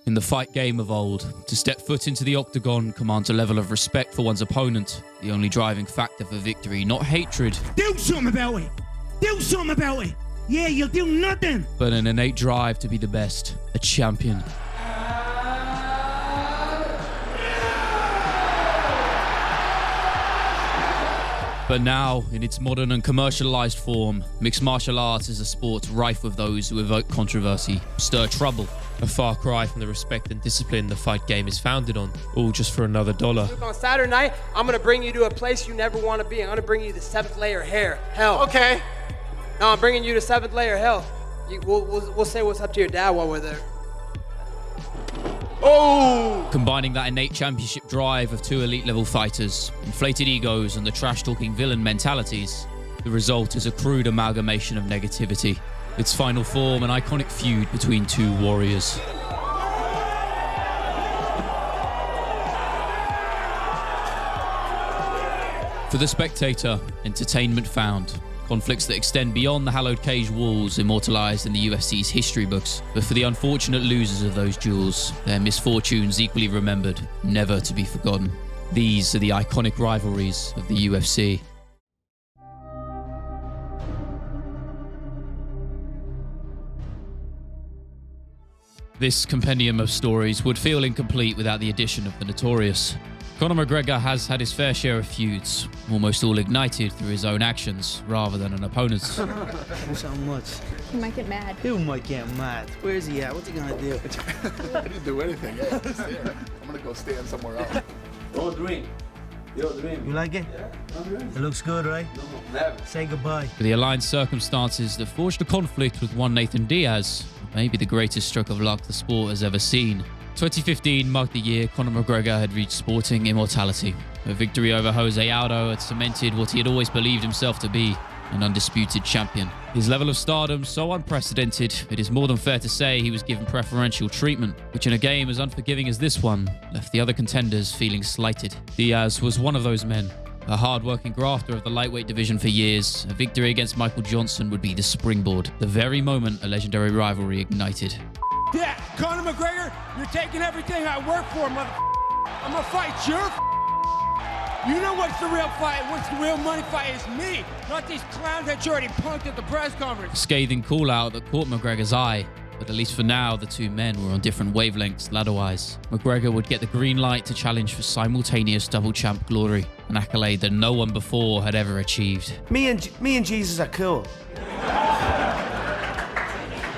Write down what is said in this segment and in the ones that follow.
In the fight game of old, to step foot into the octagon commands a level of respect for one's opponent, the only driving factor for victory, not hatred. Do something about it! Do something about it! Yeah, you'll do nothing! But an innate drive to be the best, a champion. But now, in its modern and commercialized form, mixed martial arts is a sport rife with those who evoke controversy, stir trouble. A far cry from the respect and discipline the fight game is founded on, all just for another dollar. On Saturday night, I'm gonna bring you to a place you never want to be. I'm gonna bring you to 7th layer hell. Okay. No, I'm bringing you to 7th layer hell. We'll say what's up to your dad while we're there. Oh! Combining that innate championship drive of two elite level fighters, inflated egos and the trash-talking villain mentalities, the result is a crude amalgamation of negativity. Its final form, an iconic feud between two warriors. For the spectator, entertainment found. Conflicts that extend beyond the hallowed cage walls immortalized in the UFC's history books. But for the unfortunate losers of those duels, their misfortunes equally remembered, never to be forgotten. These are the iconic rivalries of the UFC. This compendium of stories would feel incomplete without the addition of the notorious. Conor McGregor has had his fair share of feuds, almost all ignited through his own actions rather than an opponent's. So much. He might get mad. Who might get mad? Where is he at? What's he gonna do? I didn't do anything. Yeah, I'm just there. I'm gonna go stand somewhere else. Don't drink. Yo, drink. You like it? Yeah, It looks good, right? No, never. Say goodbye. For the aligned circumstances that forged a conflict with one Nathan Diaz, maybe the greatest stroke of luck the sport has ever seen. 2015 marked the year Conor McGregor had reached sporting immortality. A victory over Jose Aldo had cemented what he had always believed himself to be, an undisputed champion. His level of stardom so unprecedented, it is more than fair to say he was given preferential treatment, which in a game as unforgiving as this one, left the other contenders feeling slighted. Diaz was one of those men. A hard-working grafter of the lightweight division for years, a victory against Michael Johnson would be the springboard, the very moment a legendary rivalry ignited. Yeah, Conor McGregor, you're taking everything I work for, I'm gonna fight your You know what's the real fight? What's the real money fight is me, not these clowns that you already punked at the press conference. A scathing call-out that caught McGregor's eye, but at least for now, the two men were on different wavelengths ladder-wise. McGregor would get the green light to challenge for simultaneous double champ glory, an accolade that no one before had ever achieved. Me and Jesus are cool.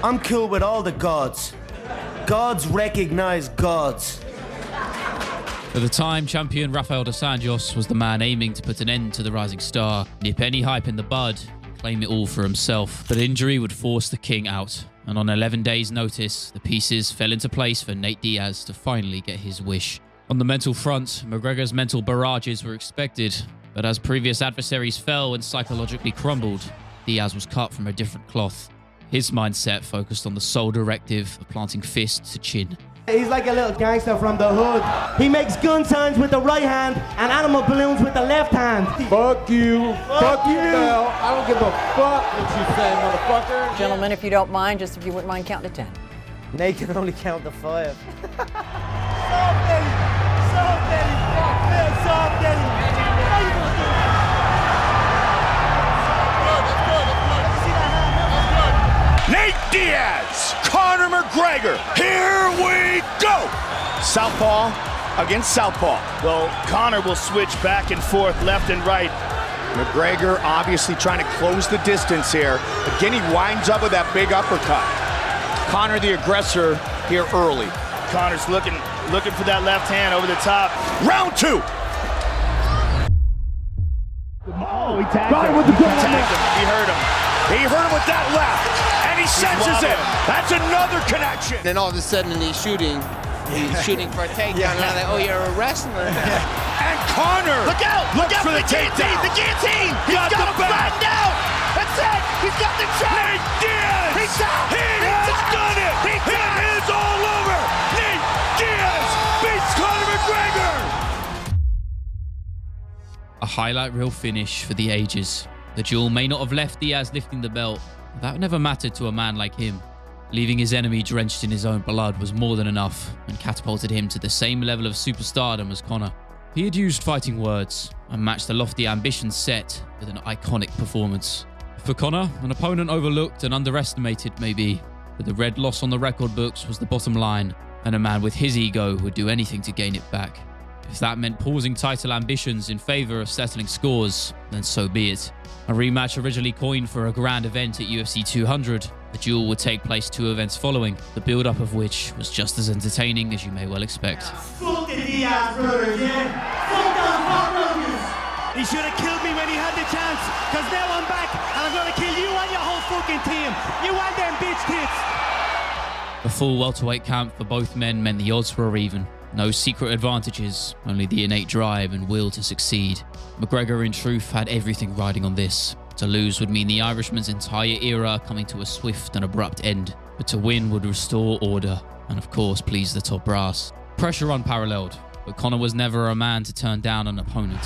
I'm cool with all the gods. Gods recognize gods. At the time, champion Rafael dos Anjos was the man aiming to put an end to the rising star, nip any hype in the bud, and claim it all for himself. But injury would force the king out, and on 11 days' notice, the pieces fell into place for Nate Diaz to finally get his wish. On the mental front, McGregor's mental barrages were expected, but as previous adversaries fell and psychologically crumbled, Diaz was cut from a different cloth. His mindset focused on the sole directive of planting fist to chin. He's like a little gangster from the hood. He makes gun signs with the right hand and animal balloons with the left hand. Fuck you. Fuck you now. I don't give a fuck what you say, motherfucker. Gentlemen, if you don't mind, just if you wouldn't mind counting to 10. Nate can only count to 5. Nate Diaz, Conor McGregor, here we go! Southpaw against southpaw. Well, Conor will switch back and forth, left and right. McGregor obviously trying to close the distance here. Again, he winds up with that big uppercut. Conor the aggressor here early. Conor's looking for that left hand over the top. Round 2. Oh, he tagged him. He heard him. He heard him with that left. And he senses it. That's another connection. Then all of a sudden he's shooting for a takedown. And I'm like, oh, you're a wrestler. And Conor, look out for the guillotine. The guillotine. He's got him flattened out. That's it. He's got the check. Nate Diaz. He's out. He has done it. It is all over. Nate Diaz beats Conor McGregor. A highlight reel finish for the ages. The duel may not have left Diaz lifting the belt, but that never mattered to a man like him. Leaving his enemy drenched in his own blood was more than enough and catapulted him to the same level of superstardom as Conor. He had used fighting words and matched the lofty ambitions set with an iconic performance. For Conor, an opponent overlooked and underestimated maybe, but the red loss on the record books was the bottom line, and a man with his ego would do anything to gain it back. If that meant pausing title ambitions in favour of settling scores, then so be it. A rematch originally coined for a grand event at UFC 200, the duel would take place 2 events following, the build-up of which was just as entertaining as you may well expect. Fuck the Diaz brothers, yeah? Fuck those cockroaches! He should have killed me when he had the chance, because now I'm back and I'm going to kill you and your whole fucking team. You and them bitch tits. A full welterweight camp for both men meant the odds were even. No secret advantages, only the innate drive and will to succeed. McGregor, in truth, had everything riding on this. To lose would mean the Irishman's entire era coming to a swift and abrupt end, but to win would restore order and, of course, please the top brass. Pressure unparalleled, but Conor was never a man to turn down an opponent.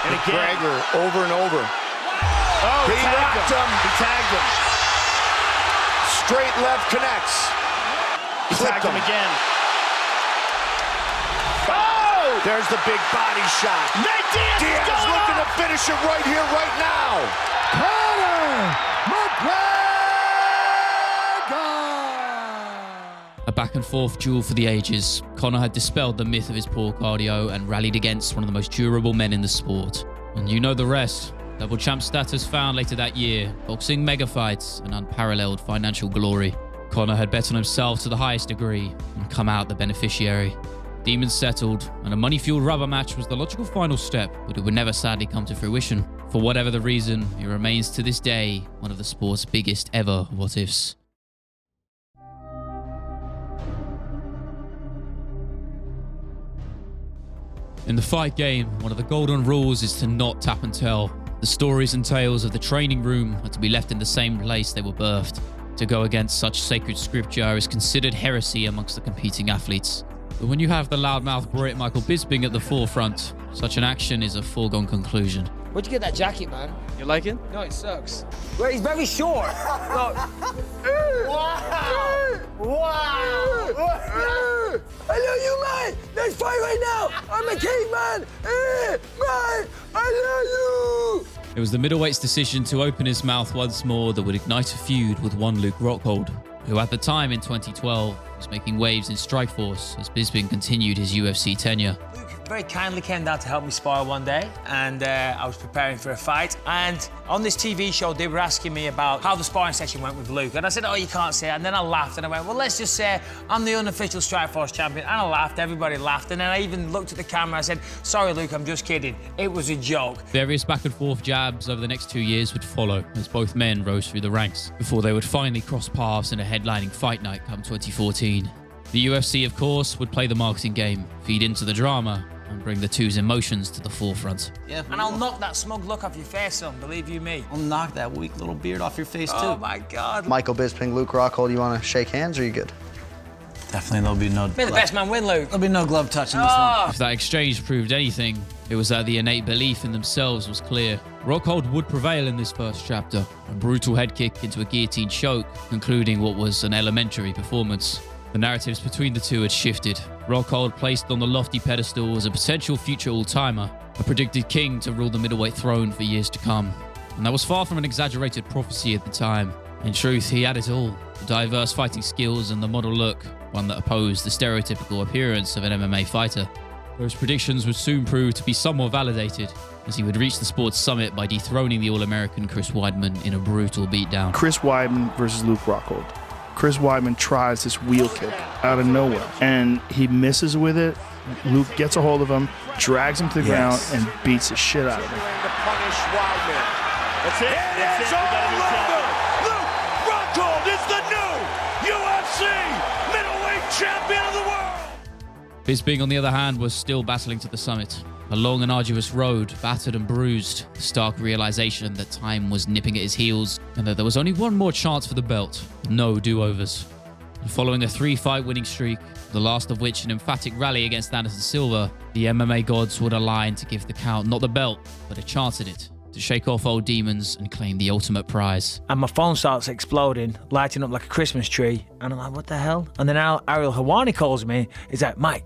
And McGregor over and over. Oh, he rocked him. He tagged him. Straight left connects. He tagged him again. Oh! There's the big body shot. Diaz looking to finish it right here, right now. Conor McGregor! A back-and-forth duel for the ages, Conor had dispelled the myth of his poor cardio and rallied against one of the most durable men in the sport. And you know the rest. Double champ status found later that year, boxing mega fights, and unparalleled financial glory. Conor had bet on himself to the highest degree and come out the beneficiary. Demons settled, and a money-fueled rubber match was the logical final step, but it would never sadly come to fruition. For whatever the reason, it remains to this day one of the sport's biggest ever what-ifs. In the fight game, one of the golden rules is to not tap and tell. The stories and tales of the training room are to be left in the same place they were birthed. To go against such sacred scripture is considered heresy amongst the competing athletes. But when you have the loudmouth Brit Michael Bisping at the forefront, such an action is a foregone conclusion. Where'd you get that jacket, man? You like it? No, it sucks. Well, he's very short. Look. I love you, man. Let's fight right now. I'm a caveman. Man, I love you. It was the middleweight's decision to open his mouth once more that would ignite a feud with one Luke Rockhold, who at the time in 2012 was making waves in Strikeforce as Bisping continued his UFC tenure. Very kindly came down to help me spar one day, and I was preparing for a fight. And on this TV show, they were asking me about how the sparring session went with Luke. And I said, oh, you can't say it. And then I laughed, and I went, well, let's just say I'm the unofficial Strikeforce champion. And I laughed, everybody laughed. And then I even looked at the camera, I said, sorry, Luke, I'm just kidding. It was a joke. Various back and forth jabs over the next 2 years would follow as both men rose through the ranks, before they would finally cross paths in a headlining fight night come 2014. The UFC, of course, would play the marketing game, feed into the drama, and bring the two's emotions to the forefront. Yeah, and I'll knock that smug look off your face, son, believe you me. I'll knock that weak little beard off your face, too. Oh, my God. Michael Bisping, Luke Rockhold, you want to shake hands, or are you good? Definitely there'll be no... May the best man win, Luke. There'll be no glove touch in this one. If that exchange proved anything, it was that the innate belief in themselves was clear. Rockhold would prevail in this first chapter, a brutal head kick into a guillotine choke, concluding what was an elementary performance. The narratives between the two had shifted. Rockhold placed on the lofty pedestal as a potential future all-timer, a predicted king to rule the middleweight throne for years to come. And that was far from an exaggerated prophecy at the time. In truth, he had it all. The diverse fighting skills and the model look, one that opposed the stereotypical appearance of an MMA fighter. Those predictions would soon prove to be somewhat validated, as he would reach the sport's summit by dethroning the All-American Chris Weidman in a brutal beatdown. Chris Weidman versus Luke Rockhold. Chris Weidman tries this wheel kick out of nowhere, and he misses with it. Luke gets a hold of him, drags him to the ground, and beats the shit out of him. That's it. It's all over. Luke Rockhold is the new UFC middleweight champion of the world. Bisping, on the other hand, was still battling to the summit. A long and arduous road, battered and bruised, the stark realization that time was nipping at his heels and that there was only one more chance for the belt, no do-overs. And following a 3-fight winning streak, the last of which an emphatic rally against Anderson Silva, the MMA gods would align to give the count not the belt, but a chance at it. to shake off old demons and claim the ultimate prize. And my phone starts exploding, lighting up like a Christmas tree. And I'm like, what the hell? And then Ariel Hawani calls me. He's like, Mike,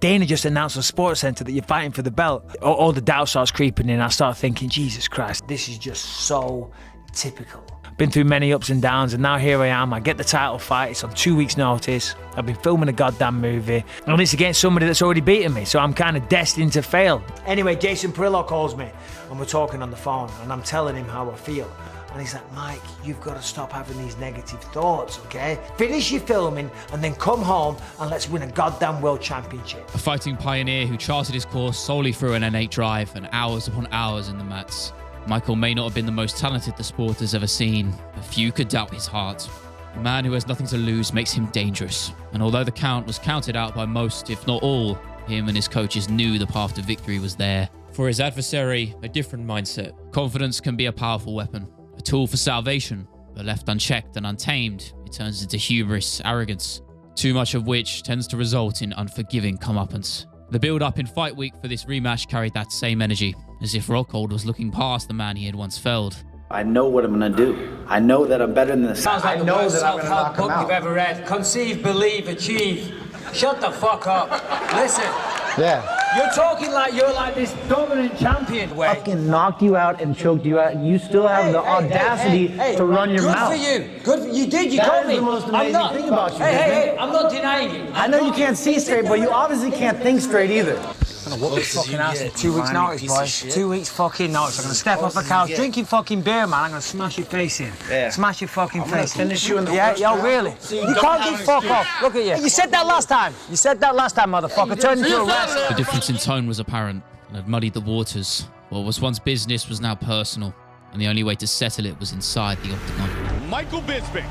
Dana just announced on Sports Center that you're fighting for the belt. All the doubt starts creeping in. I start thinking, Jesus Christ, this is just so typical. Been through many ups and downs, and now here I am. I get the title fight. It's on 2 weeks' notice. I've been filming a goddamn movie, and it's against somebody that's already beaten me, so I'm kind of destined to fail. Anyway, Jason Perillo calls me, and we're talking on the phone, and I'm telling him how I feel. And he's like, Mike, you've got to stop having these negative thoughts, okay? Finish your filming, and then come home, and let's win a goddamn world championship. A fighting pioneer who charted his course solely through an innate drive and hours upon hours in the mats. Michael may not have been the most talented the sport has ever seen, but few could doubt his heart. A man who has nothing to lose makes him dangerous. And although the count was counted out by most, if not all, him and his coaches knew the path to victory was there. For his adversary, a different mindset. Confidence can be a powerful weapon, a tool for salvation, but left unchecked and untamed, it turns into hubris, arrogance, too much of which tends to result in unforgiving comeuppance. The build-up in fight week for this rematch carried that same energy, as if Rockhold was looking past the man he had once felled. I know what I'm gonna do. I know that I'm better than this. Sounds like I know that I'm gonna knock him book out. you've ever read. Conceive, believe, achieve. Shut the fuck up. Listen. Yeah. You're talking like you're like this dominant champion. Fucking knocked you out and choked you out. You still have the audacity to run your mouth. Good for you. Good for you. Did you That call is me? the most amazing thing about you. Hey, I'm not denying it. I know you can't see straight, but you obviously can't think straight either. I'm gonna whoop this fucking ass in 2 weeks' notice, boy. 2 weeks fucking notice. I'm gonna step off the couch, drinking fucking beer, man. I'm gonna smash your face in. Yeah. Smash your fucking face in. Finish you in the Yeah, first yo, round. really? You can't get fuck off. Look at you. You said that last time. You said that last time, motherfucker. Turn into a wrestler. The difference in tone was apparent and had muddied the waters. What was once business was now personal, and the only way to settle it was inside the octagon. Michael Bisping,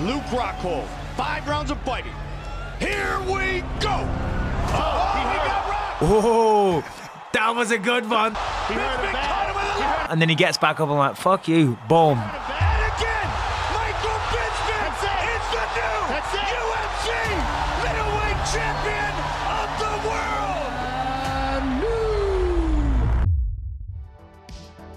Luke Rockhold, 5 rounds of fighting. Here we go. Oh, that was a good one. And then he gets back up and like, fuck you. Boom. And again, Michael Bisping is the new UFC middleweight champion of the world.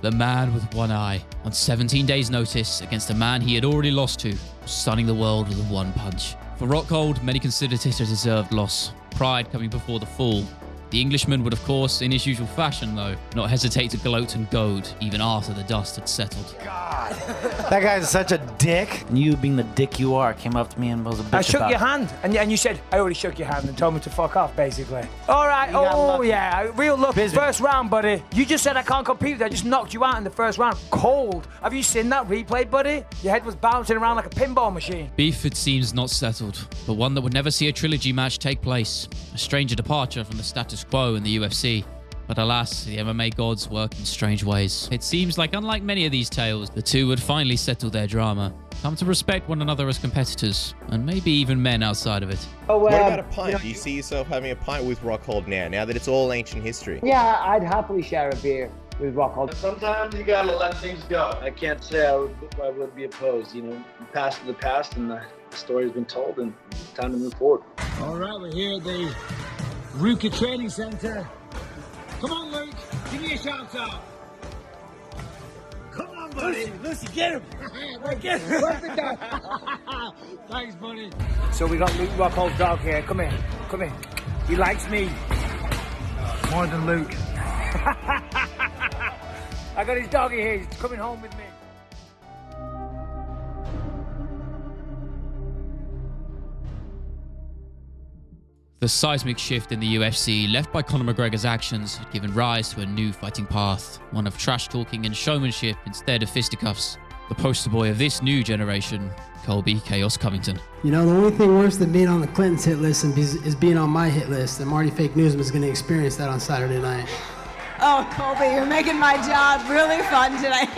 The man with one eye, on 17 days' notice against a man he had already lost to, stunning the world with a one punch. For Rockhold, many considered it a deserved loss, pride coming before the fall. The Englishman would, of course, in his usual fashion, though, not hesitate to gloat and goad, even after the dust had settled. God, that guy's such a dick. You being the dick you are came up to me and was a bitch I shook about your it. hand, and you said, I already shook your hand and told me to fuck off, basically. All right, oh yeah, real look, first round, buddy. You just said I can't compete with that, I just knocked you out in the first round. Cold. Have you seen that replay, buddy? Your head was bouncing around like a pinball machine. Beef, it seems, not settled, but one that would never see a trilogy match take place. A stranger departure from the status quo in the UFC. But alas, the MMA gods work in strange ways. It seems like, unlike many of these tales, the two would finally settle their drama, come to respect one another as competitors, and maybe even men outside of it. What about a pint? Do you see yourself having a pint with Rockhold now that it's all ancient history? Yeah, I'd happily share a beer with Rockhold. Sometimes you gotta let things go. I can't say I would be opposed. You know, the past is the past, and the story's been told, and it's time to move forward. All right, we're here at the Ruka Training Center. Come on, Luke. Give me a shout out. Come on, buddy. Lucy, get him. Get him. Thanks, buddy. So we got Luke Rockhold's dog here. Come here. Come here. He likes me more than Luke. I got his doggy here. He's coming home with me. The seismic shift in the UFC left by Conor McGregor's actions had given rise to a new fighting path, one of trash-talking and showmanship instead of fisticuffs. The poster boy of this new generation, Colby Chaos Covington. You know, the only thing worse than being on the Clintons hit list is being on my hit list, and Marty Fake Newsman is going to experience that on Saturday night. Oh, Colby, you're making my job really fun tonight.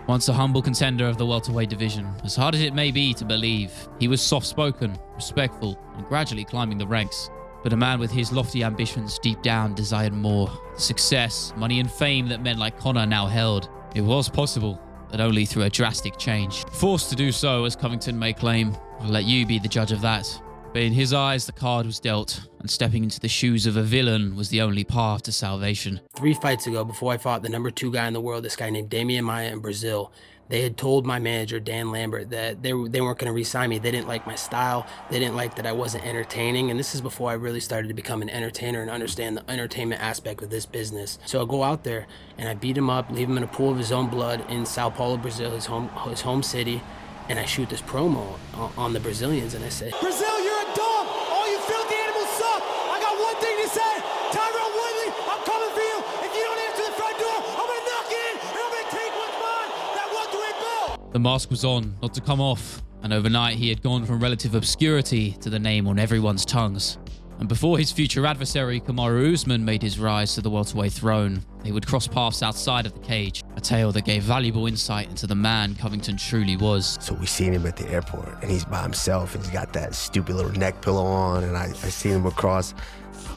Once a humble contender of the welterweight division, as hard as it may be to believe, he was soft-spoken, respectful, and gradually climbing the ranks. But a man with his lofty ambitions deep down desired more. The success, money and fame that men like Conor now held. It was possible, but only through a drastic change. Forced to do so, as Covington may claim. I'll let you be the judge of that. But in his eyes, the card was dealt, and stepping into the shoes of a villain was the only path to salvation. 3 fights ago, before I fought the #2 guy in the world, this guy named Damian Maia in Brazil, they had told my manager, Dan Lambert, that they weren't going to re-sign me. They didn't like my style. They didn't like that I wasn't entertaining. And this is before I really started to become an entertainer and understand the entertainment aspect of this business. So I go out there and I beat him up, leave him in a pool of his own blood in Sao Paulo, Brazil, his home city. And I shoot this promo on the Brazilians, and I say, Brazil, you're a dog. All you filthy animals suck. I got one thing to say. Tyrone Woodley, I'm coming for you. If you don't answer the front door, I'm going to knock it in, and I'm going to take what's mine. That welterweight belt. The mask was on, not to come off, and overnight he had gone from relative obscurity to the name on everyone's tongues. And before his future adversary, Kamaru Usman, made his rise to the welterweight throne, they would cross paths outside of the cage, a tale that gave valuable insight into the man Covington truly was. So we seen him at the airport, and he's by himself, and he's got that stupid little neck pillow on, and I seen him across.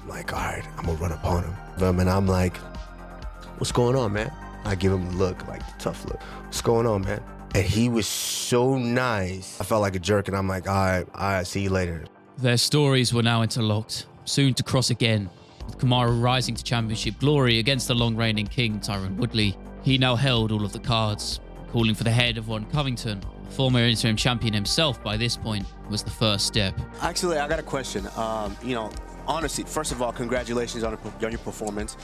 I'm like, all right, I'm gonna run upon him. And I'm like, what's going on, man? I give him the look, like the tough look. What's going on, man? And he was so nice. I felt like a jerk, and I'm like, all right, see you later. Their stories were now interlocked, soon to cross again, with Kamaru rising to championship glory against the long-reigning king, Tyrone Woodley. He now held all of the cards. Calling for the head of one Covington, the former interim champion himself by this point, was the first step. Actually, I got a question. Honestly, first of all, congratulations on your performance.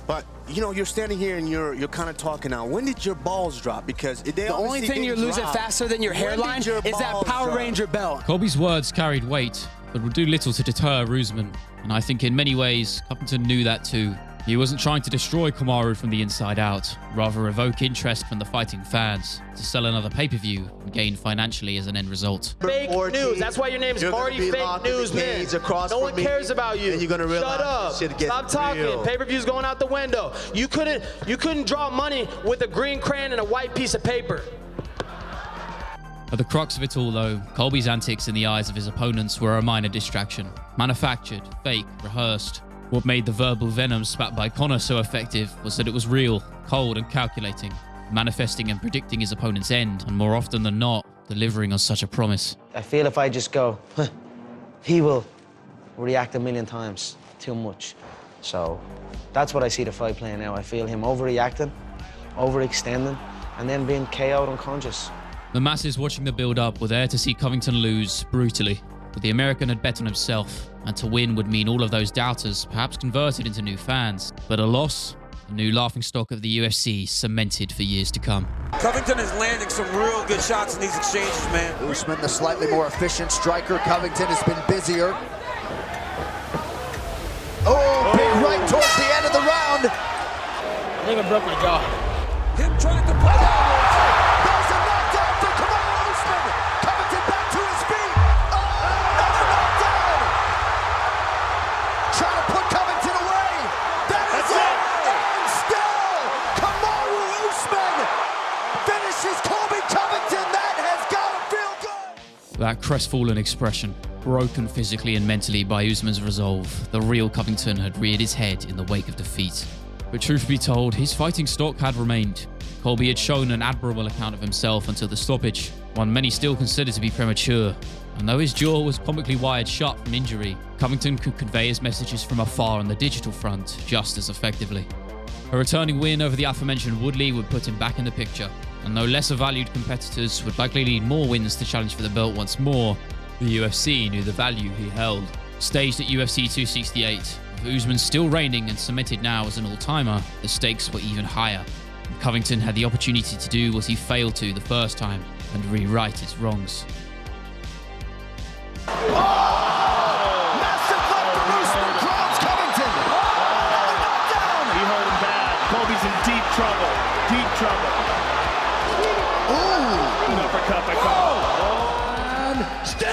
But, you're standing here and you're kind of talking now. When did your balls drop? Because the only thing you're losing faster than your hairline is that Power Ranger belt. Colby's words carried weight, but would do little to deter Usman. And I think in many ways, Covington knew that too. He wasn't trying to destroy Kamaru from the inside out, rather evoke interest from the fighting fans to sell another pay-per-view and gain financially as an end result. Fake news. That's why your name's Marty Fake News, man. No one cares about you. And you're gonna realize Shut up. Stop talking. Real. Pay-per-view's going out the window. You couldn't draw money with a green crayon and a white piece of paper. At the crux of it all, though, Colby's antics in the eyes of his opponents were a minor distraction. Manufactured, fake, rehearsed. What made the verbal venom spat by Conor so effective was that it was real, cold and calculating, manifesting and predicting his opponent's end, and more often than not, delivering on such a promise. I feel if I just go, he will react 1,000,000 times too much. So that's what I see the fight playing now. I feel him overreacting, overextending, and then being KO'd unconscious. The masses watching the build-up were there to see Covington lose brutally, but the American had bet on himself, and to win would mean all of those doubters perhaps converted into new fans. But a loss, a new laughingstock of the UFC, cemented for years to come. Covington is landing some real good shots in these exchanges, man. Usman, the slightly more efficient striker. Covington has been busier. Oh, big right towards the end of the round. I think I broke my jaw. Him trying to put out. There's a knockdown for Kamaru Usman. Covington back to his feet. Oh, another knockdown. Trying to put Covington away. That is it. And still, Kamaru Usman finishes Colby Covington. That has got to feel good. That crestfallen expression, broken physically and mentally by Usman's resolve, the real Covington had reared his head in the wake of defeat. But truth be told, his fighting stock had remained. Colby had shown an admirable account of himself until the stoppage, one many still consider to be premature. And though his jaw was comically wired shut from injury, Covington could convey his messages from afar on the digital front just as effectively. A returning win over the aforementioned Woodley would put him back in the picture, and though lesser valued competitors would likely need more wins to challenge for the belt once more, the UFC knew the value he held. Staged at UFC 268, with Usman still reigning and cemented now as an all-timer, the stakes were even higher. And Covington had the opportunity to do what he failed to the first time and rewrite his wrongs. Massive left from Usman grounds Covington. Another knockdown. He hurt him bad. Colby's in deep trouble. Deep trouble. Ooh. An uppercut by Colby. And still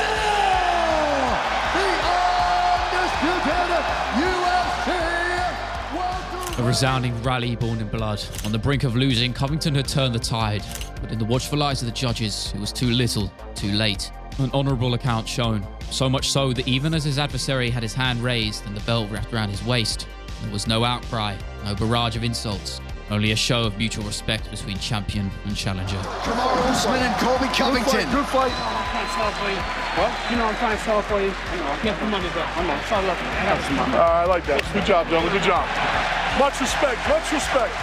the undisputed UFC. A resounding rally born in blood. On the brink of losing, Covington had turned the tide, but in the watchful eyes of the judges, it was too little, too late. An honourable account shown, so much so that even as his adversary had his hand raised and the belt wrapped around his waist, there was no outcry, no barrage of insults, Only a show of mutual respect between champion and challenger. Come on, Usman and Covington. Good fight. I'm trying to sell it for you. What? You know I'm trying to sell it for you. I can't put money back. I'm not. Sorry, look. I got some money. I like that. Good job, gentlemen. Good job. Much respect. Much respect.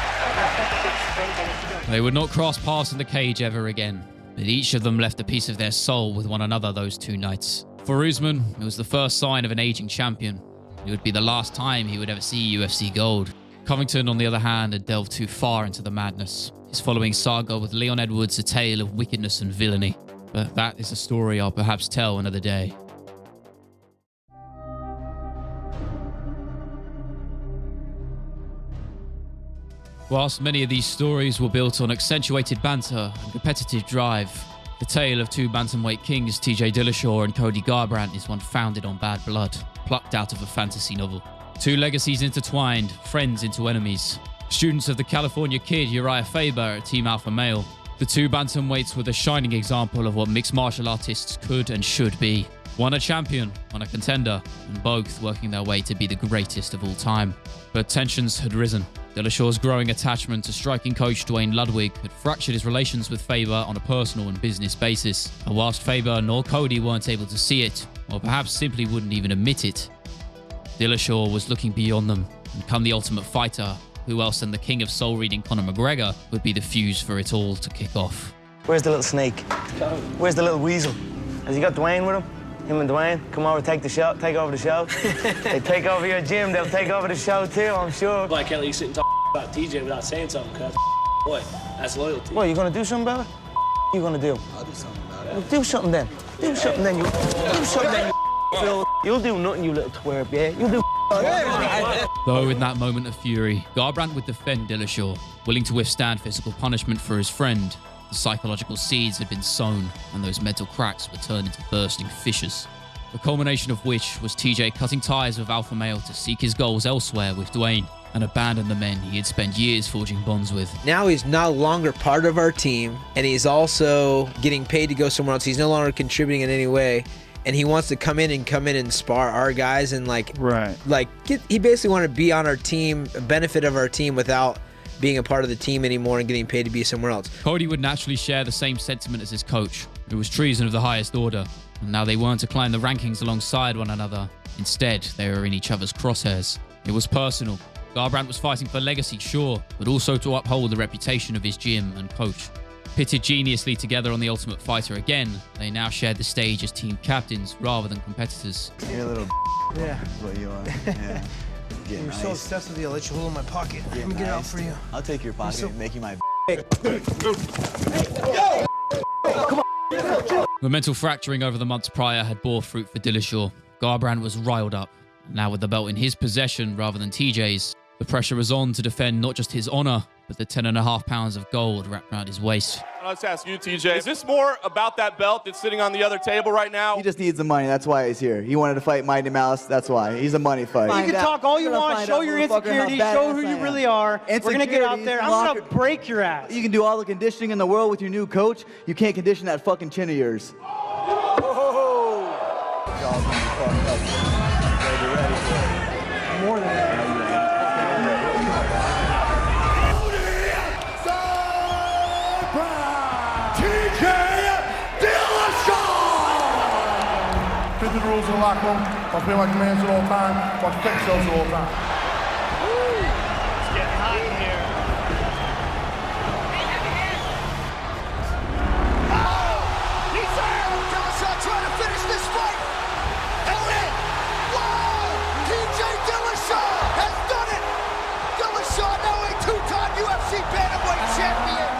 They would not cross paths in the cage ever again, but each of them left a piece of their soul with one another those 2 nights. For Usman, it was the first sign of an aging champion. It would be the last time he would ever see UFC gold. Covington, on the other hand, had delved too far into the madness. His following saga with Leon Edwards a tale of wickedness and villainy. But that is a story I'll perhaps tell another day. Whilst many of these stories were built on accentuated banter and competitive drive, the tale of 2 bantamweight kings, TJ Dillashaw and Cody Garbrandt, is one founded on bad blood, plucked out of a fantasy novel. 2 legacies intertwined, friends into enemies. Students of the California Kid, Uriah Faber, at Team Alpha Male. The 2 bantamweights were the shining example of what mixed martial artists could and should be. One a champion, one a contender, and both working their way to be the greatest of all time. But tensions had risen. Dillashaw's growing attachment to striking coach Dwayne Ludwig had fractured his relations with Faber on a personal and business basis. And whilst Faber nor Cody weren't able to see it, or perhaps simply wouldn't even admit it, Dillashaw was looking beyond them, and come the Ultimate Fighter, who else than the king of soul reading Conor McGregor would be the fuse for it all to kick off. Where's the little snake? Where's the little weasel? Has he got Dwayne with him? Him and Dwayne, come over, take over the show. They take over your gym, they'll take over the show too, I'm sure. Why can't you sit and talk about TJ without saying something? Cause boy, that's loyalty. What, you gonna do something about it? What you gonna do? I'll do something about it. Well, do something then. Do something then, you. Do something then, you. Phil. You'll do nothing, you little twerp, yeah? You'll do. Though in that moment of fury, Garbrandt would defend Dillashaw, willing to withstand physical punishment for his friend. The psychological seeds had been sown, and those mental cracks were turned into bursting fissures. The culmination of which was TJ cutting ties with Alpha Male to seek his goals elsewhere with Dwayne, and abandon the men he had spent years forging bonds with. Now he's no longer part of our team, and he's also getting paid to go somewhere else. He's no longer contributing in any way, and he wants to come in and spar our guys and he basically wanted to be on our team, benefit of our team without being a part of the team anymore and getting paid to be somewhere else. Cody would naturally share the same sentiment as his coach. It was treason of the highest order, and now they weren't to climb the rankings alongside one another. Instead, they were in each other's crosshairs. It was personal. Garbrandt was fighting for legacy, sure, but also to uphold the reputation of his gym and coach. Pitted geniusly together on The Ultimate Fighter again, they now shared the stage as team captains rather than competitors. You're a little yeah. What you are. Yeah. You're nice. so obsessed with you, I'll let you hold in my pocket. Let me get it out for you. I'll take your pocket and make you my The mental fracturing over the months prior had bore fruit for Dillashaw. Garbrandt was riled up. Now with the belt in his possession rather than TJ's, the pressure was on to defend not just his honor, but the 10.5 pounds of gold wrapped around his waist. Let's ask you, TJ, is this more about that belt that's sitting on the other table right now? He just needs the money. That's why he's here. He wanted to fight Mighty Mouse. That's why. He's a money fight. You can talk all you want, show your insecurities, show who you really are. We're going to get out there. I'm going to break your ass. You can do all the conditioning in the world with your new coach. You can't condition that fucking chin of yours. More than that. The rules in the locker room. Watch me like commands at all time. Watch fake shows at all time. It's getting hot in here. He's there! Dillashaw trying to finish this fight. That's it! Wow! TJ Dillashaw has done it! Dillashaw now a 2-time UFC bantamweight champion!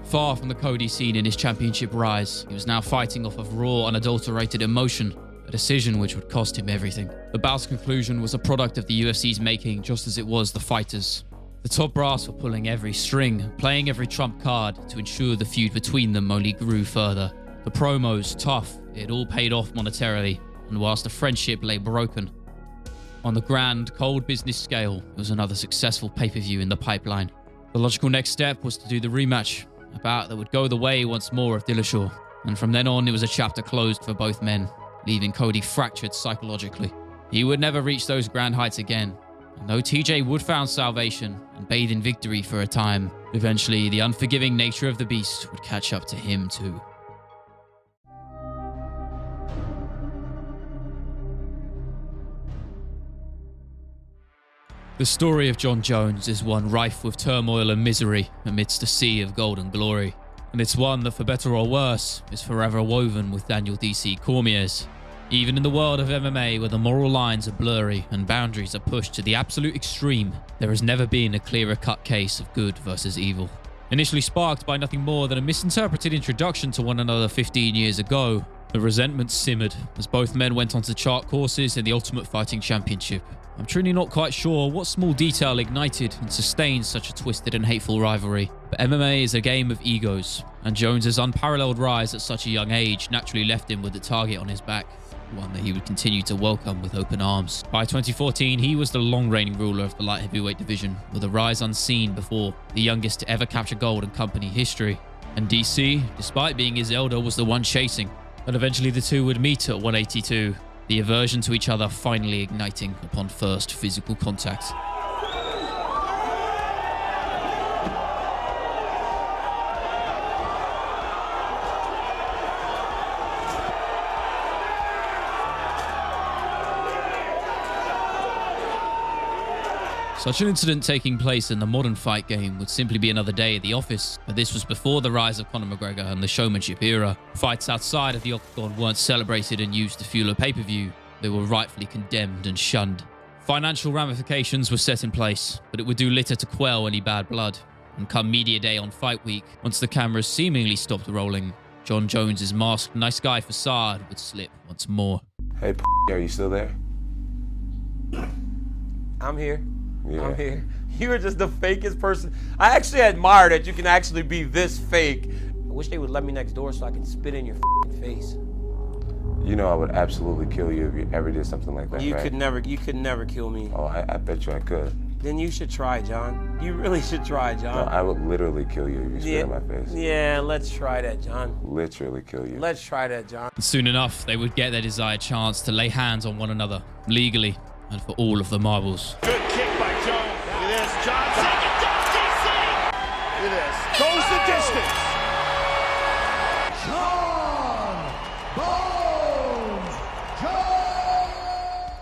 Far from the Cody seen in his championship rise, he was now fighting off of raw, unadulterated emotion, a decision which would cost him everything. The bout's conclusion was a product of the UFC's making, just as it was the fighters. The top brass were pulling every string, playing every trump card to ensure the feud between them only grew further. The promos, tough, it all paid off monetarily, and whilst the friendship lay broken, on the grand, cold business scale, it was another successful pay-per-view in the pipeline. The logical next step was to do the rematch, a bout that would go the way once more of Dillashaw. And from then on, it was a chapter closed for both men, leaving Cody fractured psychologically. He would never reach those grand heights again, And though TJ would found salvation and bathe in victory for a time, eventually the unforgiving nature of the beast would catch up to him too. The story of Jon Jones is one rife with turmoil and misery amidst a sea of golden glory. And it's one that, for better or worse, is forever woven with Daniel DC Cormier's. Even in the world of MMA, where the moral lines are blurry and boundaries are pushed to the absolute extreme, there has never been a clearer-cut case of good versus evil. Initially sparked by nothing more than a misinterpreted introduction to one another 15 years ago, the resentment simmered as both men went on to chart courses in the Ultimate Fighting Championship. I'm truly not quite sure what small detail ignited and sustained such a twisted and hateful rivalry, but MMA is a game of egos, and Jones's unparalleled rise at such a young age naturally left him with the target on his back, one that he would continue to welcome with open arms. By 2014, he was the long-reigning ruler of the light heavyweight division, with a rise unseen before, the youngest to ever capture gold in company history. And DC, despite being his elder, was the one chasing, and eventually the two would meet at 182. The aversion to each other finally igniting upon first physical contact. Such an incident taking place in the modern fight game would simply be another day at the office, but this was before the rise of Conor McGregor and the showmanship era. Fights outside of the octagon weren't celebrated and used to fuel a pay-per-view. They were rightfully condemned and shunned. Financial ramifications were set in place, but it would do little to quell any bad blood. And come media day on fight week, once the cameras seemingly stopped rolling, Jon Jones's masked nice guy facade would slip once more. Hey, are you still there? I'm here. Yeah. I'm here. You are just the fakest person. I actually admire that you can actually be this fake. I wish they would let me next door so I could spit in your face. You know I would absolutely kill you if you ever did something like that, You right? could never kill me. Oh, I bet you I could. Then you should try, John. You really should try, John. No, I would literally kill you if you spit in my face. Yeah, let's try that, John. Literally kill you. Let's try that, John. Soon enough, they would get their desired chance to lay hands on one another, legally, and for all of the marbles. Good kick by Jones. Look at this. John's taking down DC. Look at this. Goes the distance.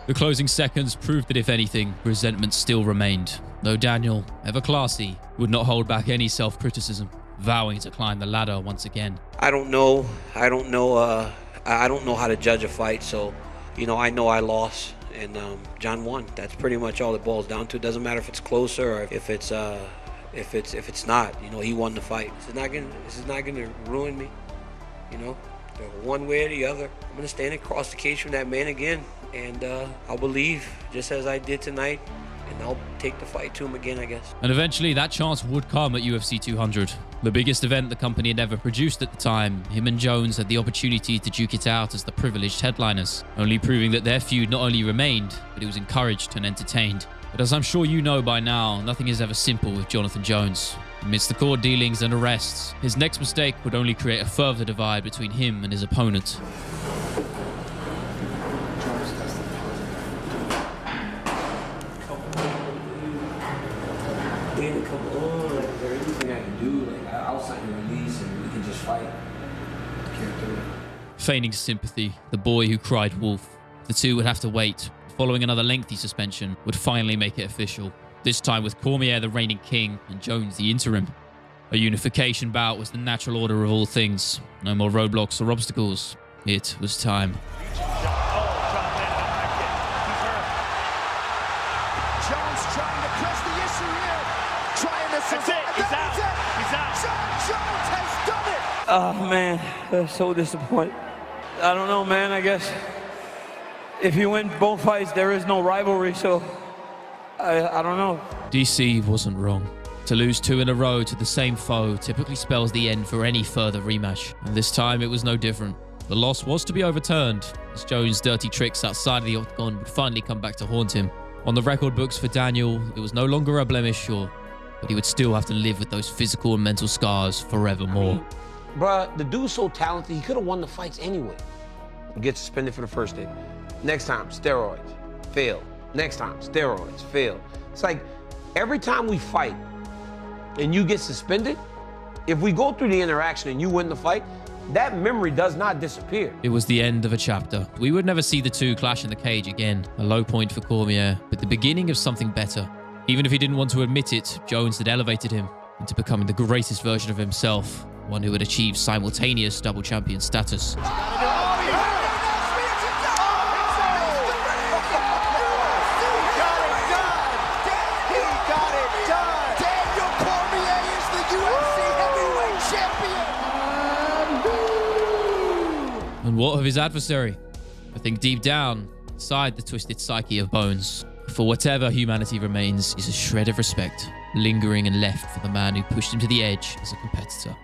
The closing seconds proved that, if anything, resentment still remained, though Daniel, ever classy, would not hold back any self-criticism, vowing to climb the ladder once again. I don't know how to judge a fight, so, I know I lost, and John won. That's pretty much all it boils down to. It doesn't matter if it's closer or if it's not. He won the fight. This is not gonna ruin me. One way or the other. I'm gonna stand across the cage from that man again, and I'll believe just as I did tonight, and I'll take the fight to him again, I guess. And eventually that chance would come at UFC 200, the biggest event the company had ever produced at the time. Him and Jones had the opportunity to duke it out as the privileged headliners, only proving that their feud not only remained, but it was encouraged and entertained. But as I'm sure you know by now, nothing is ever simple with Jonathan Jones. Amidst the court dealings and arrests, his next mistake would only create a further divide between him and his opponent. David, come on. Is there anything I can do? I'll sign your release and we can just fight. Can't do it. Feigning sympathy, the boy who cried wolf. The two would have to wait. Following another lengthy suspension, would finally make it official. This time with Cormier the reigning king and Jones the interim. A unification bout was the natural order of all things. No more roadblocks or obstacles. It was time. Jones trying to press the issue here. Trying to survive. He's out. He's out. Jon Jones has done it. Oh, man. I'm so disappointed. I don't know, man. I guess if you win both fights, there is no rivalry, so I don't know. DC wasn't wrong. To lose two in a row to the same foe typically spells the end for any further rematch, and this time it was no different. The loss was to be overturned, as Jones' dirty tricks outside of the octagon would finally come back to haunt him. On the record books for Daniel, it was no longer a blemish, sure, but he would still have to live with those physical and mental scars forevermore. Bruh, the dude's so talented, he could have won the fights anyway. Get suspended for the first day. Next time, steroids. Failed. Next time, steroids, failed. It's like every time we fight and you get suspended, if we go through the interaction and you win the fight, that memory does not disappear. It was the end of a chapter. We would never see the two clash in the cage again. A low point for Cormier, but the beginning of something better. Even if he didn't want to admit it, Jones had elevated him into becoming the greatest version of himself, one who had achieved simultaneous double champion status. And what of his adversary? I think deep down, inside the twisted psyche of Bones, for whatever humanity remains is a shred of respect, lingering and left for the man who pushed him to the edge as a competitor.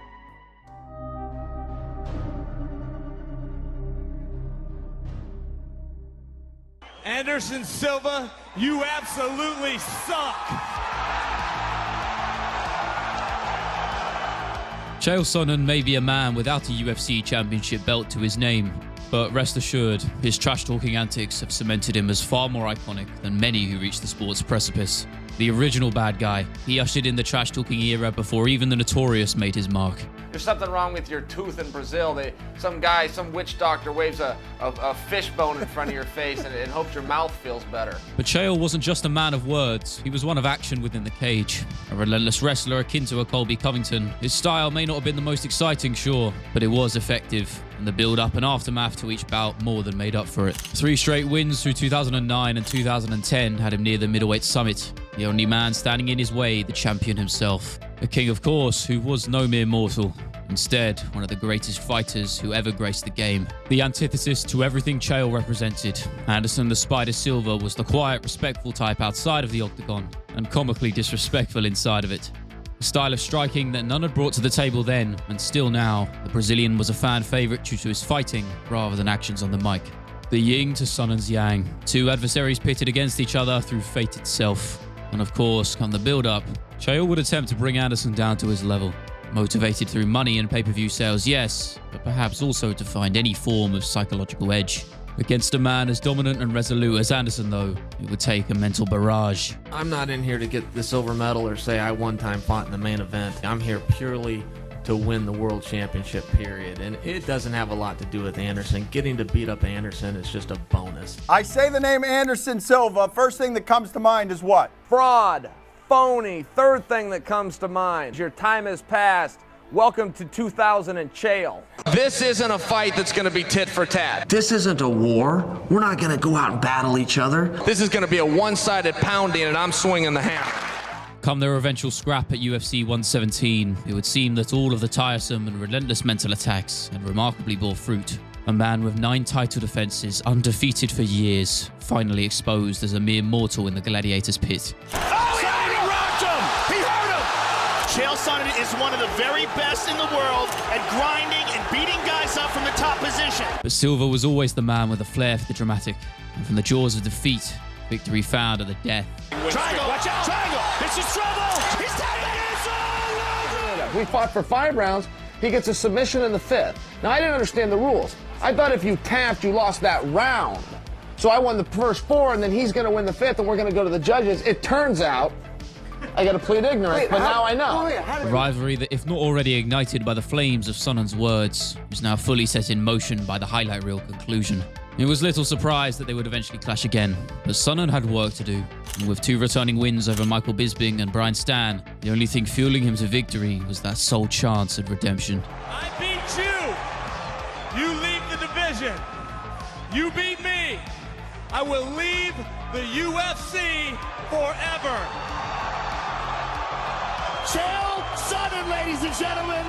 Anderson Silva, you absolutely suck. Chael Sonnen may be a man without a UFC championship belt to his name, but rest assured, his trash-talking antics have cemented him as far more iconic than many who reached the sport's precipice. The original bad guy, he ushered in the trash-talking era before even the Notorious made his mark. There's something wrong with your tooth in Brazil. Some witch doctor waves a fish bone in front of your face and hopes your mouth feels better. But Chael wasn't just a man of words, he was one of action within the cage. A relentless wrestler akin to a Colby Covington. His style may not have been the most exciting, sure, but it was effective. And the build-up and aftermath to each bout more than made up for it. 3 straight wins through 2009 and 2010 had him near the middleweight summit. The only man standing in his way, the champion himself. A king, of course, who was no mere mortal. Instead, one of the greatest fighters who ever graced the game. The antithesis to everything Chael represented. Anderson the Spider Silva was the quiet, respectful type outside of the octagon, and comically disrespectful inside of it. A style of striking that none had brought to the table then, and still now, the Brazilian was a fan favourite due to his fighting rather than actions on the mic. The yin to Sonnen's yang. 2 adversaries pitted against each other through fate itself. And of course, come the build-up, Chael would attempt to bring Anderson down to his level. Motivated through money and pay-per-view sales, yes, but perhaps also to find any form of psychological edge. Against a man as dominant and resolute as Anderson, though, it would take a mental barrage. I'm not in here to get the silver medal or say I one time fought in the main event. I'm here purely to win the world championship, period. And it doesn't have a lot to do with Anderson. Getting to beat up Anderson is just a bonus. I say the name Anderson Silva, first thing that comes to mind is what? Fraud, phony. Third thing that comes to mind. Your time has passed. Welcome to 2000 and Chael. This isn't a fight that's going to be tit for tat. This isn't a war. We're not going to go out and battle each other. This is going to be a one-sided pounding, and I'm swinging the hammer. Come their eventual scrap at UFC 117, it would seem that all of the tiresome and relentless mental attacks had remarkably bore fruit. A man with 9 title defenses, undefeated for years, finally exposed as a mere mortal in the gladiator's pit. Oh, he rocked him! He hurt him! Chael Sonnen is one of the very best in the world at grinding and beating guys up from the top position. But Silva was always the man with a flair for the dramatic, and from the jaws of defeat, victory found at the death. Triangle, watch out! Triangle! This is trouble! He's tapping it! We fought for 5 rounds. He gets a submission in the 5th. Now, I didn't understand the rules. I thought if you tapped, you lost that round. So I won the first 4, and then he's going to win the 5th, and we're going to go to the judges. It turns out I got to plead ignorance, but now I know. A rivalry that, if not already ignited by the flames of Sonnen's words, was now fully set in motion by the highlight reel conclusion. It was little surprise that they would eventually clash again, but Sonnen had work to do. And with 2 returning wins over Michael Bisping and Brian Stann, the only thing fueling him to victory was that sole chance at redemption. I beat you! You leave the division. You beat me. I will leave the UFC forever. Chael Sonnen, ladies and gentlemen.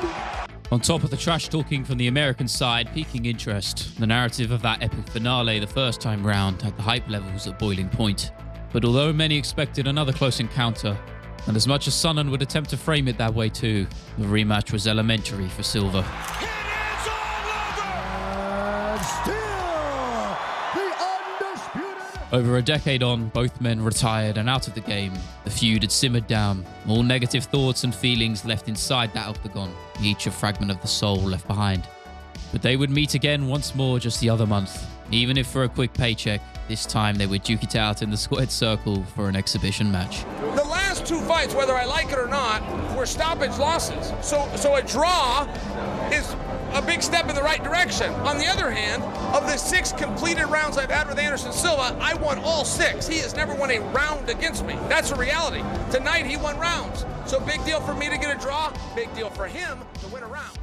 On top of the trash talking from the American side piquing interest, the narrative of that epic finale the first time round had the hype levels at boiling point. But although many expected another close encounter, and as much as Sonnen would attempt to frame it that way too, the rematch was elementary for Silva. Over a decade on, both men retired and out of the game. The feud had simmered down, all negative thoughts and feelings left inside that octagon, each a fragment of the soul left behind. But they would meet again once more just the other month, even if for a quick paycheck, This time they would duke it out in the squared circle for an exhibition match. The last 2 fights, whether I like it or not, were stoppage losses. So a draw is a big step in the right direction. On the other hand, of the 6 completed rounds I've had with Anderson Silva, I won all 6. He has never won a round against me. That's a reality. Tonight he won rounds. So big deal for me to get a draw, big deal for him to win a round.